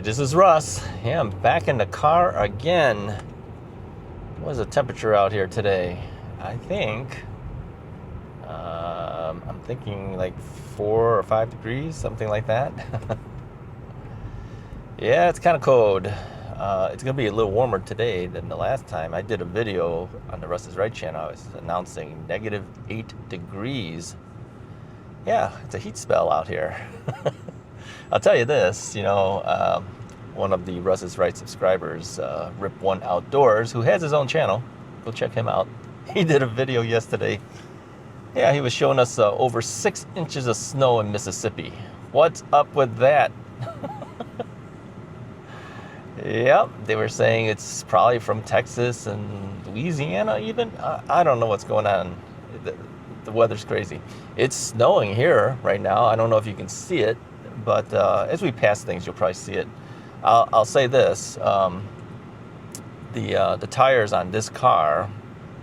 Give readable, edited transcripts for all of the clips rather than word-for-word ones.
this is Russ. Yeah, I'm back in the car again. What's the temperature out here today? I think, I'm thinking like 4 or 5 degrees, something like that. Yeah, it's kind of cold. It's going to be a little warmer today than the last time. I did a video on the Russ is Right channel. I was announcing -8 degrees. Yeah, it's a heat spell out here. I'll tell you this, one of the Russ is Right subscribers, Rip1 Outdoors, who has his own channel. Go check him out. He did a video yesterday. Yeah, he was showing us over 6 inches of snow in Mississippi. What's up with that? Yep, they were saying it's probably from Texas and Louisiana even. I don't know what's going on. The weather's crazy. It's snowing here right now. I don't know if you can see it, but as we pass things, you'll probably see it. I'll say this. The tires on this car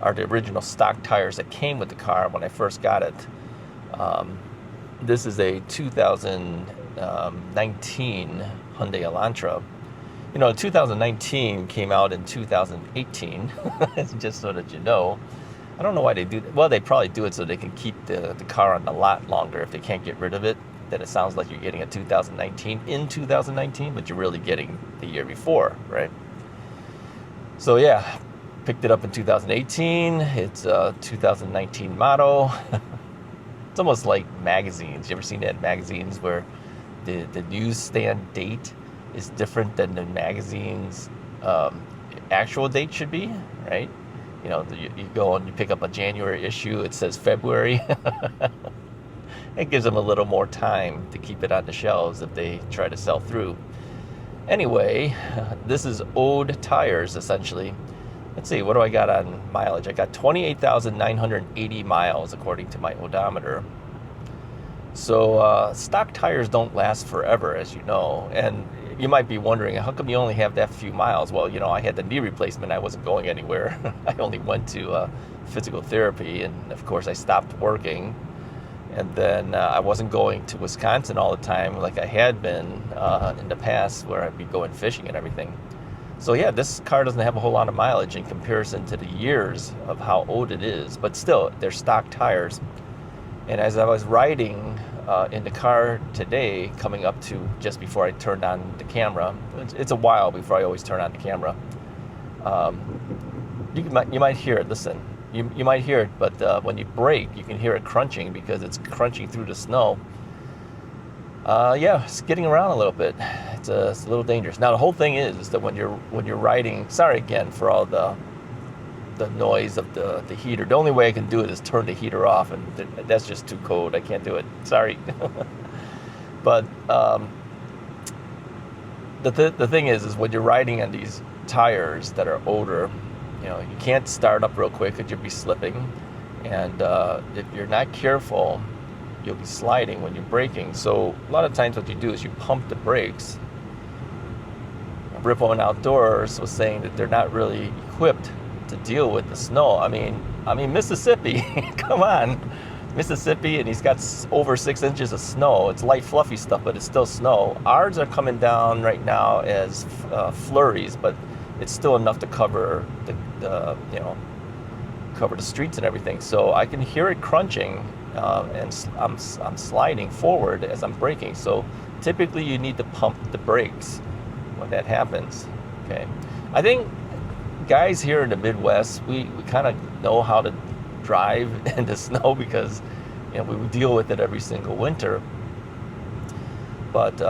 are the original stock tires that came with the car when I first got it. This is a 2019 Hyundai Elantra. 2019 came out in 2018, just so that you know. I don't know why they do that. Well, they probably do it so they can keep the car on the lot longer if they can't get rid of it. Then it sounds like you're getting a 2019 in 2019, but you're really getting the year before, right? So yeah, picked it up in 2018. It's a 2019 model. It's almost like magazines. You ever seen that in magazines where the newsstand date is different than the magazine's actual date should be, right? You go and you pick up a January issue, it says February. It gives them a little more time to keep it on the shelves if they try to sell through. Anyway, this is old tires, essentially. Let's see, what do I got on mileage? I got 28,980 miles, according to my odometer. So stock tires don't last forever, as you know. And you might be wondering, how come you only have that few miles? Well, I had the knee replacement. I wasn't going anywhere. I only went to physical therapy, and of course I stopped working. And then I wasn't going to Wisconsin all the time like I had been in the past, where I'd be going fishing and everything. So yeah, this car doesn't have a whole lot of mileage in comparison to the years of how old it is. But still, they're stock tires. And as I was riding in the car today, coming up to just before I turned on the camera, it's a while before I always turn on the camera. You might hear it. Listen, you might hear it, but when you brake, you can hear it crunching because it's crunching through the snow. Yeah, skidding around a little bit. It's a little dangerous. Now the whole thing is that when you're riding. Sorry again for all the noise of the heater. The only way I can do it is turn the heater off, and that's just too cold. I can't do it. Sorry. But the thing is when you're riding on these tires that are older, you can't start up real quick because you'll be slipping, and if you're not careful, you'll be sliding when you're braking. So a lot of times what you do is you pump the brakes. Rip1 Outdoors was saying that they're not really equipped to deal with the snow. I mean Mississippi. Come on, Mississippi, and he's got over 6 inches of snow. It's light, fluffy stuff, but it's still snow. Ours are coming down right now as flurries, but it's still enough to cover cover the streets and everything. So I can hear it crunching, and I'm sliding forward as I'm braking. So typically you need to pump the brakes when that happens. Okay, I think guys here in the Midwest, we kind of know how to drive in the snow because we deal with it every single winter. But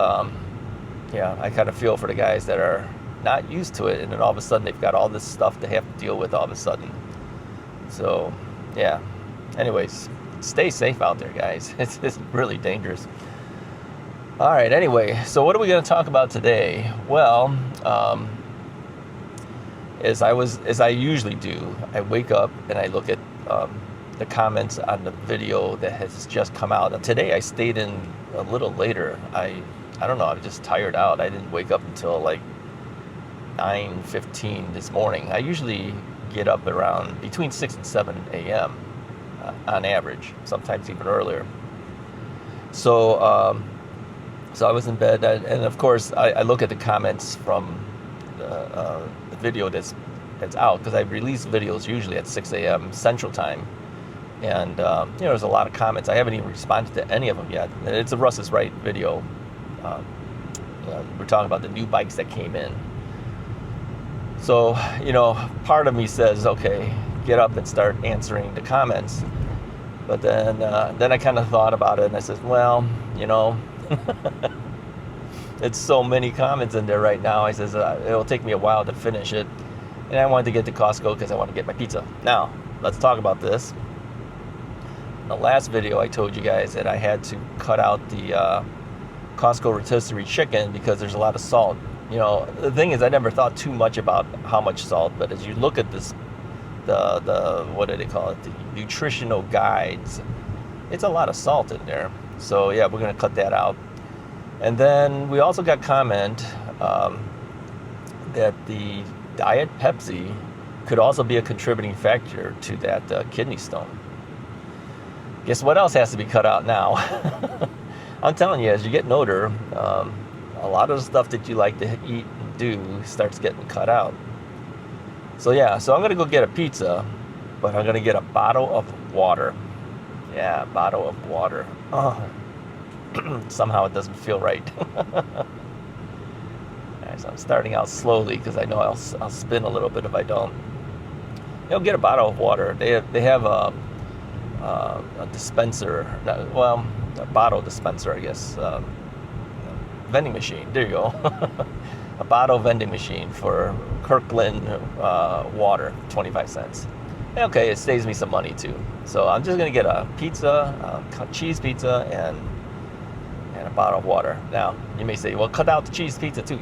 yeah, I kind of feel for the guys that are not used to it, and then all of a sudden they've got all this stuff to have to deal with all of a sudden. So yeah, anyways, stay safe out there, guys. It's really dangerous. All right, anyway, so what are we going to talk about today? Well, as I usually do, I wake up and I look at the comments on the video that has just come out. And today I stayed in a little later. I don't know, I was just tired out. I didn't wake up until like 9:15 this morning. I usually get up around between 6 and 7 a.m. On average, sometimes even earlier. So So I was in bed, and of course I look at the comments from the video that's out, because I release videos usually at 6 a.m. Central Time, and there's a lot of comments. I haven't even responded to any of them yet. It's a Russ is Right video. We're talking about the new bikes that came in. So part of me says, okay, get up and start answering the comments. But then I kind of thought about it, and I said, well, it's so many comments in there right now. I says it'll take me a while to finish it, and I wanted to get to Costco because I want to get my pizza. Now let's talk about this. In the last video, I told you guys that I had to cut out the Costco rotisserie chicken because there's a lot of salt. The thing is, I never thought too much about how much salt, but as you look at this, the what do they call it? The nutritional guides, it's a lot of salt in there. So yeah, we're gonna cut that out. And then we also got comment that the diet Pepsi could also be a contributing factor to that kidney stone. Guess what else has to be cut out now? I'm telling you, as you're getting older, a lot of the stuff that you like to eat and do starts getting cut out. So yeah, so I'm going to go get a pizza, but I'm going to get a bottle of water. Yeah, a bottle of water. Oh. Somehow it doesn't feel right. Right, so I'm starting out slowly because I know I'll spin a little bit if I don't. Get a bottle of water. They have a dispenser, well, a bottle dispenser, I guess. Vending machine. There you go. A bottle vending machine for Kirkland water, 25 cents. Okay, it saves me some money too. So I'm just gonna get a pizza, cheese pizza, and a bottle of water. Now you may say, well, cut out the cheese pizza too.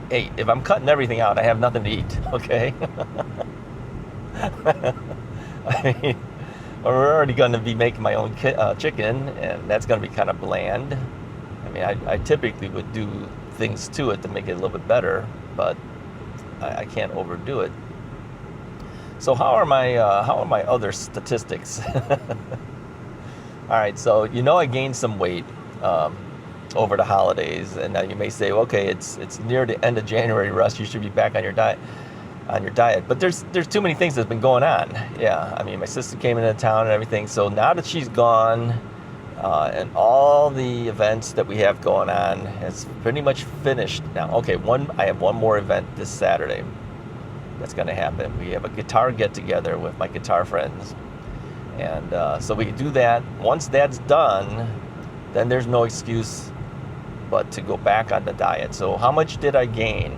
Hey, if I'm cutting everything out, I have nothing to eat. Okay. I mean, we're already going to be making my own chicken, and that's going to be kind of bland. I mean, I typically would do things to it to make it a little bit better, but I can't overdo it. So how are my other statistics? All right, so I gained some weight over the holidays, and now you may say, well, okay, it's near the end of January, Russ. You should be back on your diet. But there's too many things that's been going on. Yeah, I mean, my sister came into town and everything. So now that she's gone, and all the events that we have going on has pretty much finished now. Okay, I have one more event this Saturday that's going to happen. We have a guitar get together with my guitar friends, and so we can do that. Once that's done, then there's no excuse but to go back on the diet. So how much did I gain?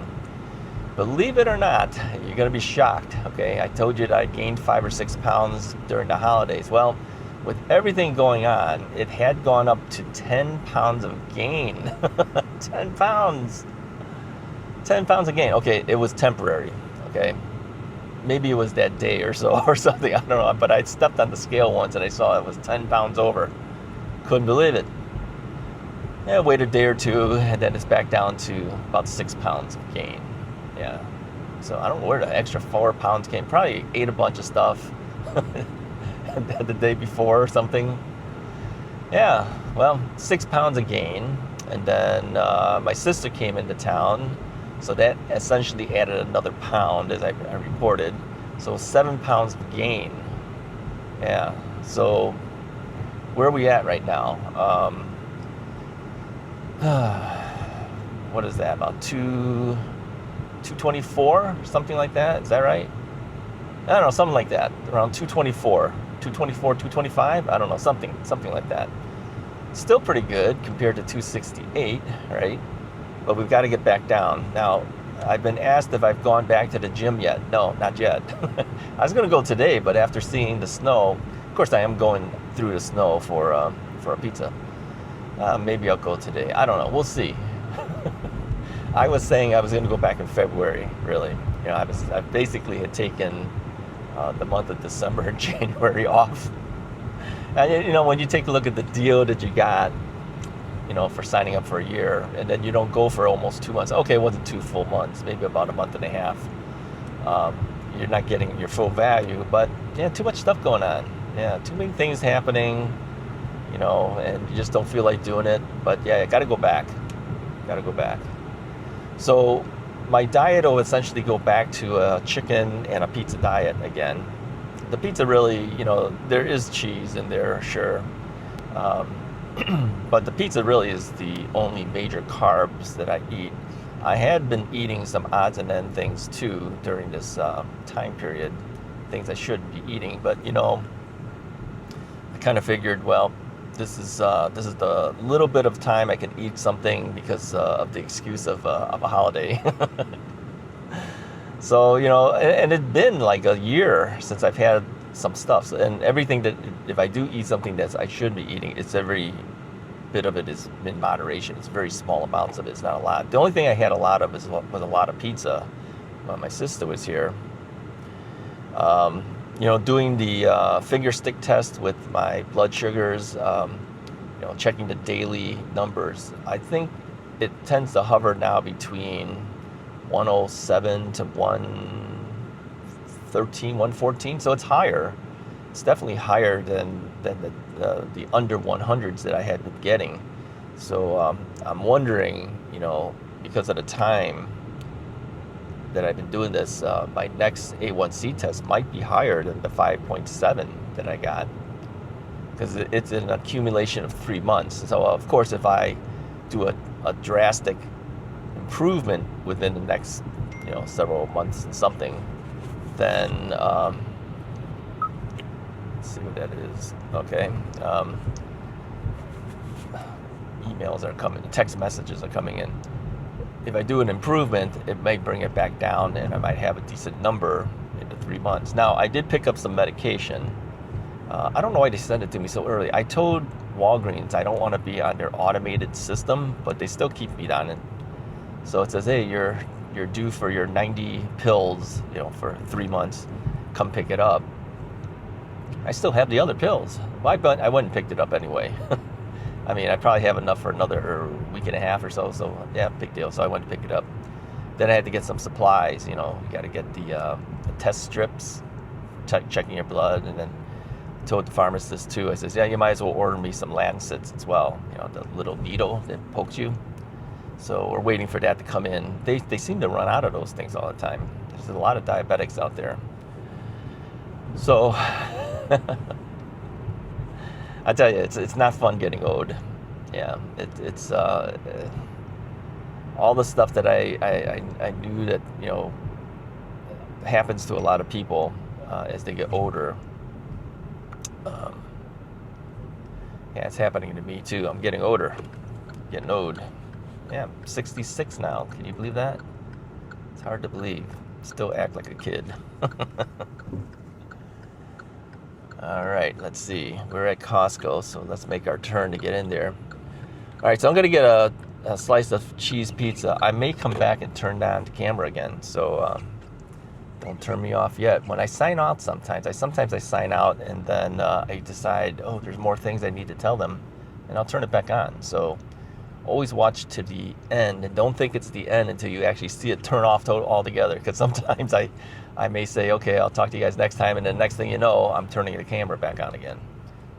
Believe it or not, you're going to be shocked, okay? I told you that I gained 5 or 6 pounds during the holidays. Well, with everything going on, it had gone up to 10 pounds of gain. 10 pounds. 10 pounds of gain. Okay, it was temporary, okay? Maybe it was that day or so or something, I don't know. But I stepped on the scale once and I saw it was 10 pounds over. Couldn't believe it. Yeah, wait a day or two, and then it's back down to about 6 pounds of gain. Yeah, so I don't know where the extra 4 pounds came. Probably ate a bunch of stuff the day before or something. Yeah, well, 6 pounds of gain. And then my sister came into town, so that essentially added another pound, as I reported. So 7 pounds of gain. Yeah, so where are we at right now? What is that, about 224, something like that? Is that right? I don't know, something like that. Around 224, 225. I don't know, something like that. Still pretty good compared to 268, right? But we've got to get back down. Now, I've been asked if I've gone back to the gym yet. No, not yet. I was going to go today, but after seeing the snow, of course I am going through the snow for a pizza. Maybe I'll go today. I don't know. We'll see. I was saying I was going to go back in February, really. I basically had taken the month of December and January off. And, when you take a look at the deal that you got, for signing up for a year, and then you don't go for almost 2 months. Okay, it wasn't 2 full months, maybe about a month and a half. You're not getting your full value, but yeah, too much stuff going on. Yeah, too many things happening, and you just don't feel like doing it. But yeah, I got to go back. Got to go back. So my diet will essentially go back to a chicken and a pizza diet again. The pizza really, there is cheese in there, sure. Um, but the pizza really is the only major carbs that I eat. I had been eating some odds and end things too during this time period, things I shouldn't be eating. But I kind of figured, well, this is the little bit of time I can eat something because of the excuse of a holiday. So and it'd been like a year since I've had some stuff, and everything that if I do eat something that I should be eating, it's every bit of it is in moderation. It's very small amounts of it. It's not a lot. The only thing I had a lot of was a lot of pizza when my sister was here. Doing the finger stick test with my blood sugars, checking the daily numbers. I think it tends to hover now between 107 to 113, 114. So it's higher. It's definitely higher than the under 100s that I had been getting. So I'm wondering, because of the time that I've been doing this, my next A1C test might be higher than the 5.7 that I got, because it's an accumulation of 3 months. So of course, if I do a drastic improvement within the next several months and something, then let's see what that is. Okay. Emails are coming, text messages are coming in. If I do an improvement, it may bring it back down, and I might have a decent number in the 3 months. Now, I did pick up some medication. I don't know why they sent it to me so early. I told Walgreens I don't want to be on their automated system, but they still keep me on it. So it says, hey, you're due for your 90 pills, for 3 months. Come pick it up. I still have the other pills. Why? But I went and picked it up anyway. I mean, I probably have enough for another week and a half or so. So yeah, big deal. So I went to pick it up. Then I had to get some supplies. You got to get the test strips, checking your blood, and then told the pharmacist too. I says, yeah, you might as well order me some Lancets as well. The little needle that pokes you. So we're waiting for that to come in. They seem to run out of those things all the time. There's a lot of diabetics out there. So I tell you, it's not fun getting old. Yeah, it's all the stuff that I knew that happens to a lot of people as they get older. Yeah, it's happening to me too. I'm getting older, getting old. Yeah, I'm 66 now. Can you believe that? It's hard to believe. Still act like a kid. All right, let's see. We're at Costco, so let's make our turn to get in there. All right, so I'm going to get a slice of cheese pizza. I may come back and turn down the camera again, so don't turn me off yet. When I sign out sometimes I sign out and then I decide, oh, there's more things I need to tell them, and I'll turn it back on. So always watch to the end, and don't think it's the end until you actually see it turn off altogether, because sometimes I may say, okay, I'll talk to you guys next time, and then next thing you know, I'm turning the camera back on again.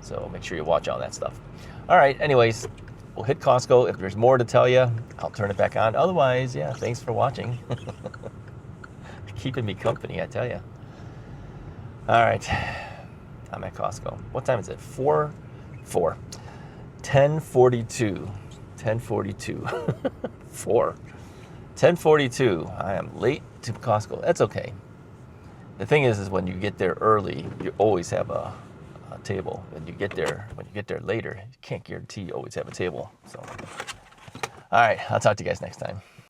So make sure you watch all that stuff. All right, anyways, we'll hit Costco. If there's more to tell you, I'll turn it back on. Otherwise, yeah, thanks for watching. Keeping me company, I tell you. All right, I'm at Costco. What time is it? 10:42. 10:42. I am late to Costco. That's okay. The thing is when you get there early, you always have a table. When you get there later, you can't guarantee you always have a table. So, all right, I'll talk to you guys next time.